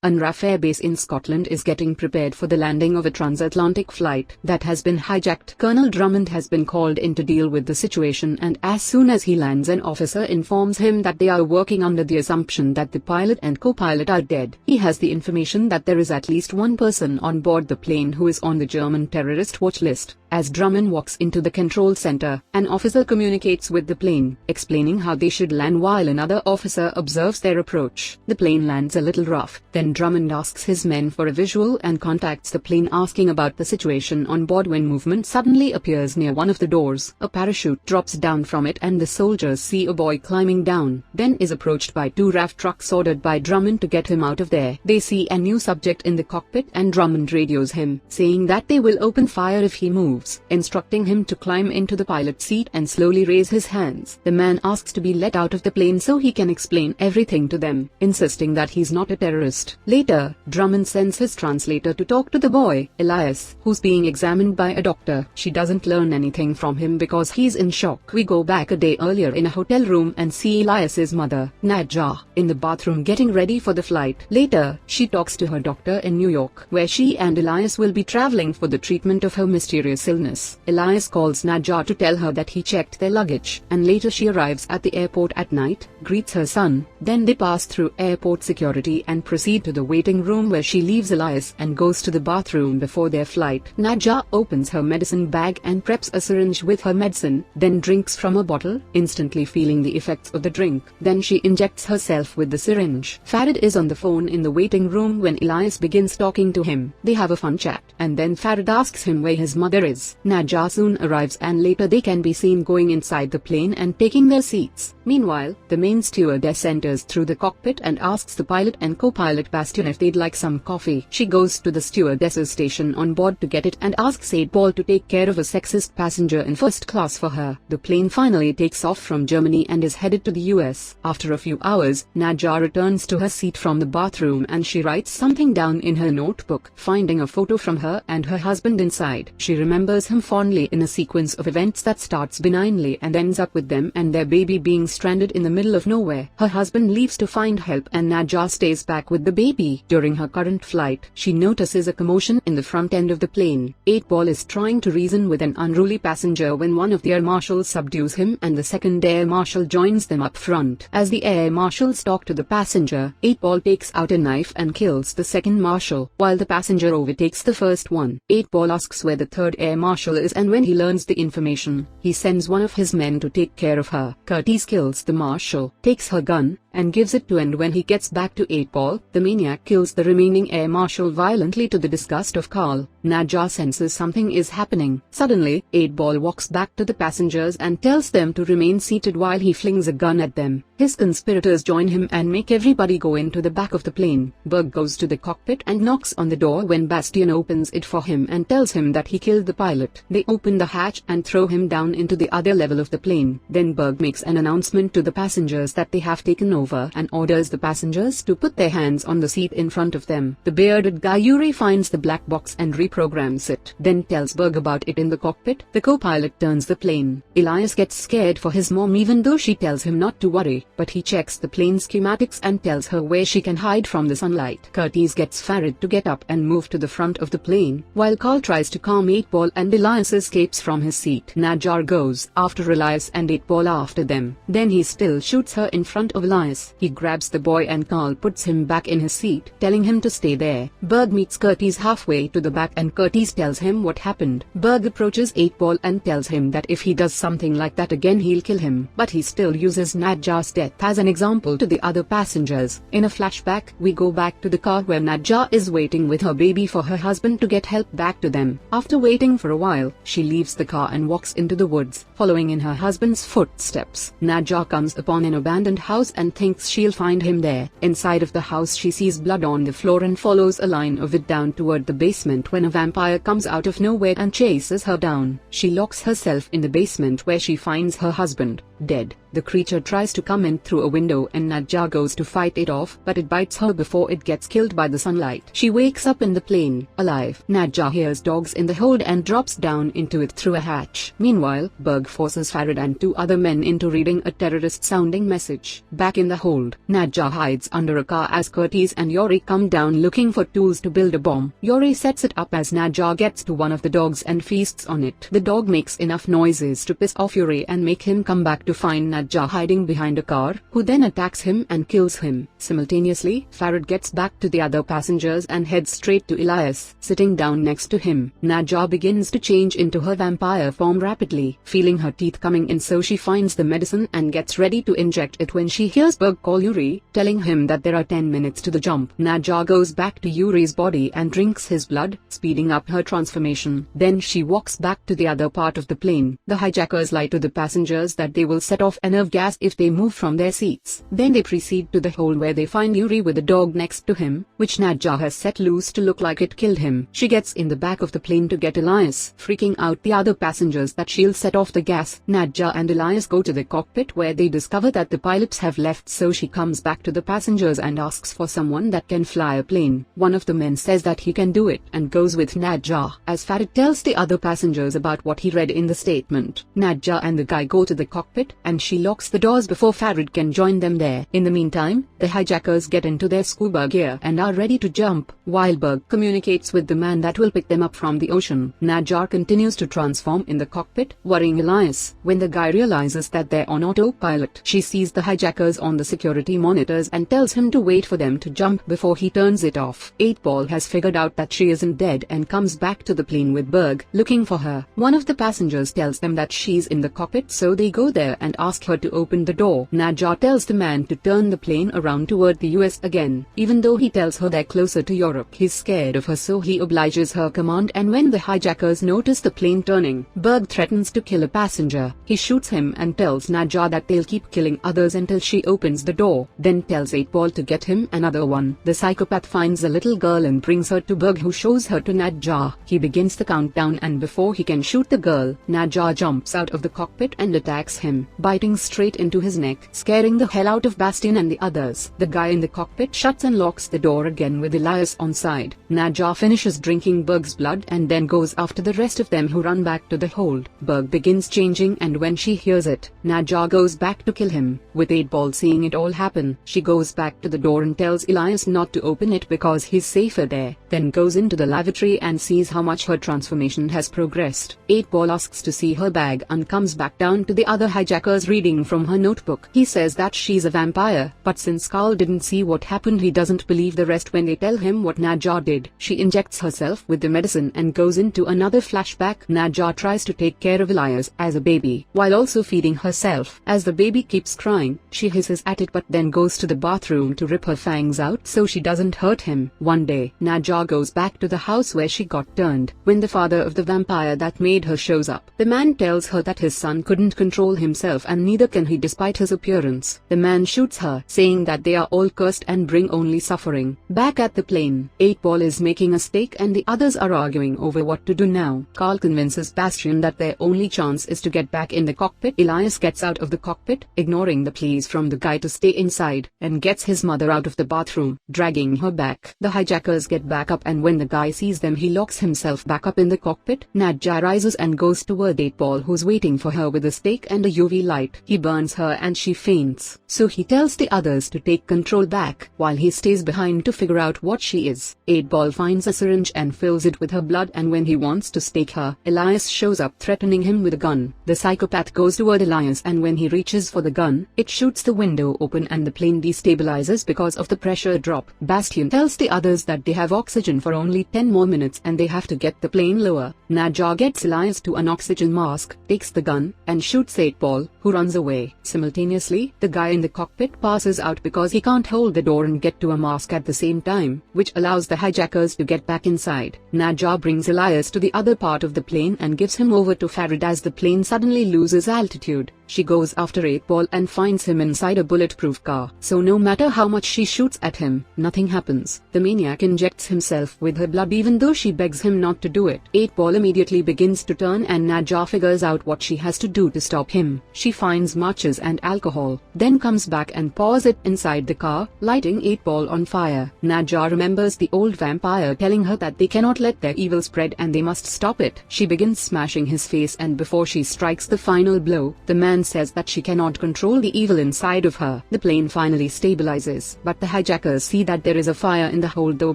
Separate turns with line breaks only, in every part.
UNRAF Air Base in Scotland is getting prepared for the landing of a transatlantic flight that has been hijacked. Colonel Drummond has been called in to deal with the situation, and as soon as he lands, an officer informs him that they are working under the assumption that the pilot and co-pilot are dead. He has the information that there is at least one person on board the plane who is on the German terrorist watch list. As Drummond walks into the control center, an officer communicates with the plane, explaining how they should land while another officer observes their approach. The plane lands a little rough. Then Drummond asks his men for a visual and contacts the plane asking about the situation on board when movement suddenly appears near one of the doors. A parachute drops down from it and the soldiers see a boy climbing down, then is approached by two RAF trucks ordered by Drummond to get him out of there. They see a new subject in the cockpit and Drummond radios him, saying that they will open fire if he moves, instructing him to climb into the pilot's seat and slowly raise his hands. The man asks to be let out of the plane so he can explain everything to them, insisting that he's not a terrorist. Later, Drummond sends his translator to talk to the boy, Elias, who's being examined by a doctor. She doesn't learn anything from him because he's in shock. We go back a day earlier in a hotel room and see Elias's mother, Nadja, in the bathroom getting ready for the flight. Later, she talks to her doctor in New York, where she and Elias will be traveling for the treatment of her mysterious illness. Elias calls Nadja to tell her that he checked their luggage, and later she arrives at the airport at night, greets her son, then they pass through airport security and proceed to the waiting room where she leaves Elias and goes to the bathroom before their flight. Nadja opens her medicine bag and preps a syringe with her medicine, then drinks from a bottle, instantly feeling the effects of the drink. Then she injects herself with the syringe. Farid is on the phone in the waiting room when Elias begins talking to him. They have a fun chat, and then Farid asks him where his mother is. Nadja soon arrives and later they can be seen going inside the plane and taking their seats. Meanwhile, the main stewardess enters through the cockpit and asks the pilot and co-pilot Bastion if they'd like some coffee. She goes to the stewardess's station on board to get it and asks 8-Ball to take care of a sexist passenger in first class for her. The plane finally takes off from Germany and is headed to the US. After a few hours, Nadja returns to her seat from the bathroom and she writes something down in her notebook, finding a photo from her and her husband inside. She remembers him fondly in a sequence of events that starts benignly and ends up with them and their baby being stranded in the middle of nowhere. Her husband leaves to find help and Nadja stays back with the baby. During her current flight, she notices a commotion in the front end of the plane. 8-Ball is trying to reason with an unruly passenger when one of the air marshals subdues him and the second air marshal joins them up front. As the air marshals talk to the passenger, 8-Ball takes out a knife and kills the second marshal, while the passenger overtakes the first one. 8-Ball asks where the third air marshal is, and when he learns the information, he sends one of his men to take care of her. Curtis kills the marshal, takes her gun, and gives it to, and when he gets back to 8-Ball, the maniac kills the remaining air marshal violently to the disgust of Carl. Nadja senses something is happening. Suddenly, 8-Ball walks back to the passengers and tells them to remain seated while he flings a gun at them. His conspirators join him and make everybody go into the back of the plane. Berg goes to the cockpit and knocks on the door when Bastion opens it for him and tells him that he killed the pilot. They open the hatch and throw him down into the other level of the plane. Then Berg makes an announcement to the passengers that they have taken over and orders the passengers to put their hands on the seat in front of them. The bearded guy Yuri finds the black box and reprograms it, then tells Berg about it in the cockpit. The co-pilot turns the plane. Elias gets scared for his mom even though she tells him not to worry, but he checks the plane schematics and tells her where she can hide from the sunlight. Curtis gets Farid to get up and move to the front of the plane, while Carl tries to calm 8-Ball and Elias escapes from his seat. Nadja goes after Elias and 8-Ball after them. Then he still shoots her in front of Elias. He grabs the boy and Carl puts him back in his seat, telling him to stay there. Berg meets Curtis halfway to the back and Curtis tells him what happened. Berg approaches 8-Ball and tells him that if he does something like that again he'll kill him, but he still uses Nadja's death as an example to the other passengers. In a flashback, we go back to the car where Nadja is waiting with her baby for her husband to get help back to them. After waiting for a while, she leaves the car and walks into the woods, following in her husband's footsteps. Nadja comes upon an abandoned house and thinks she'll find him there. Inside of the house she sees blood on the floor and follows a line of it down toward the basement when a vampire comes out of nowhere and chases her down. She locks herself in the basement where she finds her husband. dead. The creature tries to come in through a window and Nadja goes to fight it off, but it bites her before it gets killed by the sunlight. She wakes up in the plane, alive. Nadja hears dogs in the hold and drops down into it through a hatch. Meanwhile, Berg forces Farid and 2 other men into reading a terrorist-sounding message. Back in the hold, Nadja hides under a car as Curtis and Yuri come down looking for tools to build a bomb. Yuri sets it up as Nadja gets to one of the dogs and feasts on it. The dog makes enough noises to piss off Yuri and make him come back to find Nadja hiding behind a car, who then attacks him and kills him. Simultaneously, Farid gets back to the other passengers and heads straight to Elias, sitting down next to him. Nadja begins to change into her vampire form rapidly, feeling her teeth coming in, so she finds the medicine and gets ready to inject it when she hears Berg call Yuri, telling him that there are 10 minutes to the jump. Nadja goes back to Yuri's body and drinks his blood, speeding up her transformation. Then she walks back to the other part of the plane. The hijackers lie to the passengers that they will set off a nerve gas if they move from their seats. Then they proceed to the hole where they find Yuri with a dog next to him, which Nadja has set loose to look like it killed him. She gets in the back of the plane to get Elias, freaking out the other passengers that she'll set off the gas. Nadja and Elias go to the cockpit where they discover that the pilots have left, so she comes back to the passengers and asks for someone that can fly a plane. One of the men says that he can do it and goes with Nadja, as Farid tells the other passengers about what he read in the statement. Nadja and the guy go to the cockpit and she locks the doors before Farid can join them there. In the meantime, the hijackers get into their scuba gear and are ready to jump, while Berg communicates with the man that will pick them up from the ocean. Nadja continues to transform in the cockpit, worrying Elias. When the guy realizes that they're on autopilot, she sees the hijackers on the security monitors and tells him to wait for them to jump before he turns it off. 8-Ball has figured out that she isn't dead and comes back to the plane with Berg, looking for her. One of the passengers tells them that she's in the cockpit, so they go there and ask her to open the door. Nadja tells the man to turn the plane around toward the US again. Even though he tells her they're closer to Europe, he's scared of her, so he obliges her command, and when the hijackers notice the plane turning, Berg threatens to kill a passenger. He shoots him and tells Nadja that they'll keep killing others until she opens the door, then tells 8-Ball to get him another one. The psychopath finds a little girl and brings her to Berg, who shows her to Nadja. He begins the countdown, and before he can shoot the girl, Nadja jumps out of the cockpit and attacks him, biting straight into his neck, scaring the hell out of Bastian and the others. The guy in the cockpit shuts and locks the door again with Elias on side. Nadja finishes drinking Berg's blood and then goes after the rest of them, who run back to the hold. Berg begins changing, and when she hears it, Nadja goes back to kill him. With 8-Ball seeing it all happen, she goes back to the door and tells Elias not to open it because he's safer there, then goes into the lavatory and sees how much her transformation has progressed. 8-Ball asks to see her bag and comes back down to the other hijackers reading from her notebook. He says that she's a vampire, but since Carl didn't see what happened, he doesn't believe the rest when they tell him what Nadja did. She injects herself with the medicine and goes into another flashback. Nadja tries to take care of Elias as a baby, while also feeding herself. As the baby keeps crying, she hisses at it but then goes to the bathroom to rip her fangs out so she doesn't hurt him. One day, Nadja goes back to the house where she got turned, when the father of the vampire that made her shows up. The man tells her that his son couldn't control himself and neither can he despite his appearance. The man shoots her, saying that they are all cursed and bring only suffering. Back at the plane, 8-Ball is making a steak and the others are arguing over what to do now. Carl convinces Bastian that their only chance is to get back in the cockpit. Elias gets out of the cockpit, ignoring the pleas from the guy to stay inside, and gets his mother out of the bathroom, dragging her back. The hijackers get back up, and when the guy sees them, he locks himself back up in the cockpit. Nadja rises and goes toward 8-Ball, who's waiting for her with a steak and a UV light. He burns her and she faints, so he tells the others to take control back, while he stays behind to figure out what she is. 8-Ball finds a syringe and fills it with her blood, and when he wants to stake her, Elias shows up threatening him with a gun. The psychopath goes toward Elias, and when he reaches for the gun, it shoots the window open and the plane destabilizes because of the pressure drop. Bastian tells the others that they have oxygen for only 10 more minutes and they have to get the plane lower. Nadja gets Elias to an oxygen mask, takes the gun, and shoots 8-Ball, who runs away. Simultaneously, the guy in the cockpit passes out because he can't hold the door and get to a mask at the same time, which allows the hijackers to get back inside. Nadja brings Elias to the other part of the plane and gives him over to Farid as the plane suddenly loses altitude. She goes after 8-Ball and finds him inside a bulletproof car. So no matter how much she shoots at him, nothing happens. The maniac injects himself with her blood even though she begs him not to do it. 8-Ball immediately begins to turn and Nadja figures out what she has to do to stop him. She finds matches and alcohol, then comes back and pours it inside the car, lighting 8-Ball on fire. Nadja remembers the old vampire telling her that they cannot let their evil spread and they must stop it. She begins smashing his face, and before she strikes the final blow, the man says that she cannot control the evil inside of her. The plane finally stabilizes, but the hijackers see that there is a fire in the hold though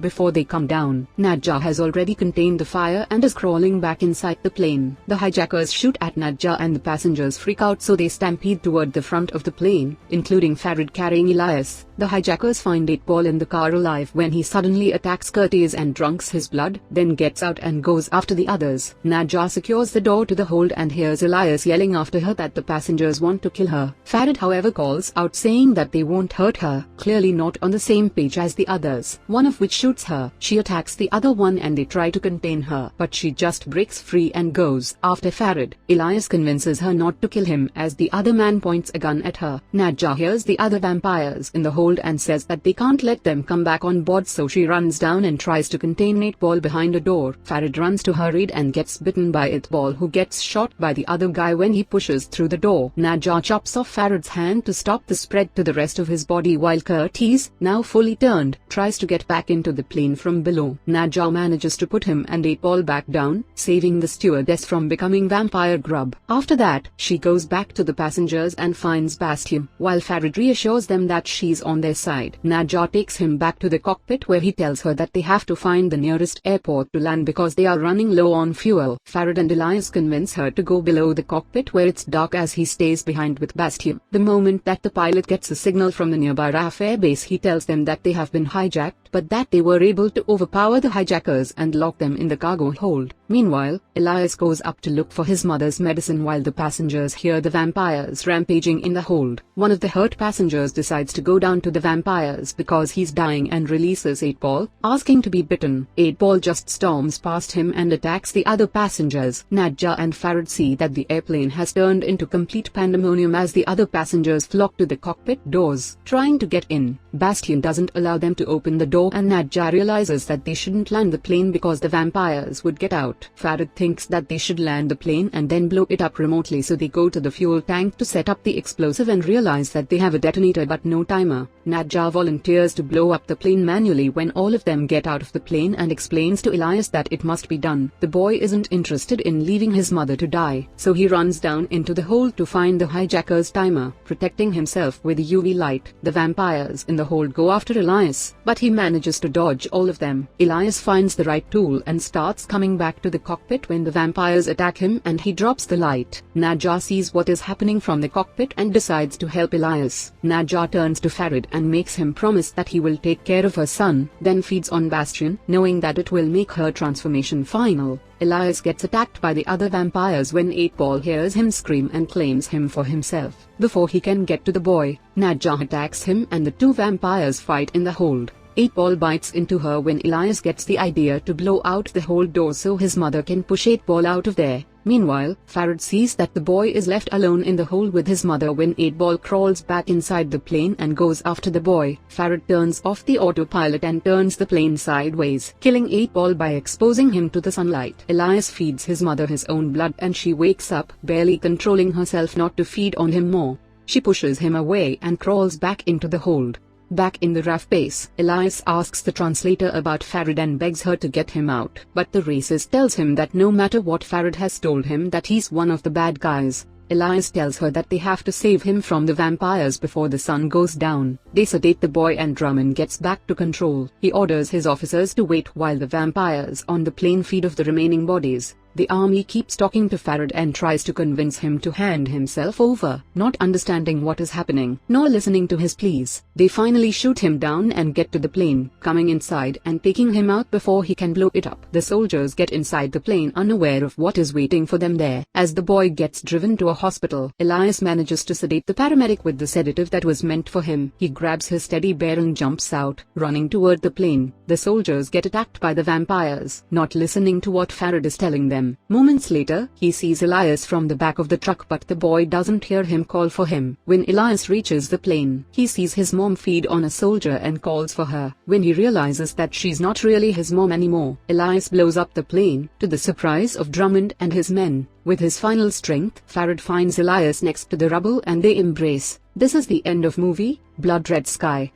before they come down. Nadja has already contained the fire and is crawling back inside the plane. The hijackers shoot at Nadja and the passengers freak out, so they stampede toward the front of the plane, including Farid carrying Elias. The hijackers find 8-Ball in the car alive when he suddenly attacks Curtis and drunks his blood, then gets out and goes after the others. Nadja secures the door to the hold and hears Elias yelling after her that the passengers want to kill her. Farid however calls out saying that they won't hurt her, clearly not on the same page as the others, one of which shoots her. She attacks the other one and they try to contain her, but she just breaks free and goes after Farid. Elias convinces her not to kill him as the other man points a gun at her. Nadja hears the other vampires in the hold and says that they can't let them come back on board, so she runs down and tries to contain 8-Ball behind a door. Farid runs to her aid and gets bitten by 8-Ball, who gets shot by the other guy when he pushes through the door. Nadja chops off Farid's hand to stop the spread to the rest of his body, while Curtis, now fully turned, tries to get back into the plane from below. Nadja manages to put him and 8-Ball back down, saving the stewardess from becoming vampire grub. After that, she goes back to the passengers and finds Bastien, while Farid reassures them that she's on their side. Nadja takes him back to the cockpit where he tells her that they have to find the nearest airport to land because they are running low on fuel. Farid and Elias convince her to go below the cockpit where it's dark as he stays behind with Bastien. The moment that the pilot gets a signal from the nearby RAF airbase, he tells them that they have been hijacked, but that they were able to overpower the hijackers and lock them in the cargo hold. Meanwhile, Elias goes up to look for his mother's medicine while the passengers hear the vampires rampaging in the hold. One of the hurt passengers decides to go down to the vampires because he's dying and releases 8-Ball, asking to be bitten. 8-Ball just storms past him and attacks the other passengers. Nadja and Farid see that the airplane has turned into complete pandemonium as the other passengers flock to the cockpit doors, trying to get in. Bastien doesn't allow them to open the door and Nadja realizes that they shouldn't land the plane because the vampires would get out. Farid thinks that they should land the plane and then blow it up remotely, so they go to the fuel tank to set up the explosive and realize that they have a detonator but no timer. Nadja volunteers to blow up the plane manually when all of them get out of the plane and explains to Elias that it must be done. The boy isn't interested in leaving his mother to die, so he runs down into the hold to find the hijacker's timer, protecting himself with a UV light. The vampires in the hold go after Elias, but he manages to dodge all of them. Elias finds the right tool and starts coming back to the cockpit when the vampires attack him and he drops the light. Nadja sees what is happening from the cockpit and decides to help Elias. Nadja turns to Farid and makes him promise that he will take care of her son, then feeds on Bastien, knowing that it will make her transformation final. Elias gets attacked by the other vampires when 8-Ball hears him scream and claims him for himself. Before he can get to the boy, Nadja attacks him and the two vampires fight in the hold. 8-Ball bites into her when Elias gets the idea to blow out the hold door so his mother can push 8-Ball out of there. Meanwhile, Farid sees that the boy is left alone in the hole with his mother when 8-Ball crawls back inside the plane and goes after the boy. Farid turns off the autopilot and turns the plane sideways, killing 8-Ball by exposing him to the sunlight. Elias feeds his mother his own blood and she wakes up, barely controlling herself not to feed on him more. She pushes him away and crawls back into the hold. Back in the RAF base, Elias asks the translator about Farid and begs her to get him out, but the racist tells him that no matter what, Farid has told him that he's one of the bad guys. Elias tells her that they have to save him from the vampires before the sun goes down. They sedate the boy and Drummond gets back to control. He orders his officers to wait while the vampires on the plane feed off the remaining bodies. The army keeps talking to Farid and tries to convince him to hand himself over, not understanding what is happening, nor listening to his pleas. They finally shoot him down and get to the plane, coming inside and taking him out before he can blow it up. The soldiers get inside the plane unaware of what is waiting for them there. As the boy gets driven to a hospital, Elias manages to sedate the paramedic with the sedative that was meant for him. He grabs his teddy bear and jumps out, running toward the plane. The soldiers get attacked by the vampires, not listening to what Farid is telling them. them. Moments later, he sees Elias from the back of the truck, but the boy doesn't hear him call for him. When Elias reaches the plane, he sees his mom feed on a soldier and calls for her. When he realizes that she's not really his mom anymore, Elias blows up the plane, to the surprise of Drummond and his men. With his final strength, Farad finds Elias next to the rubble and they embrace. This is the end of movie, Blood Red Sky.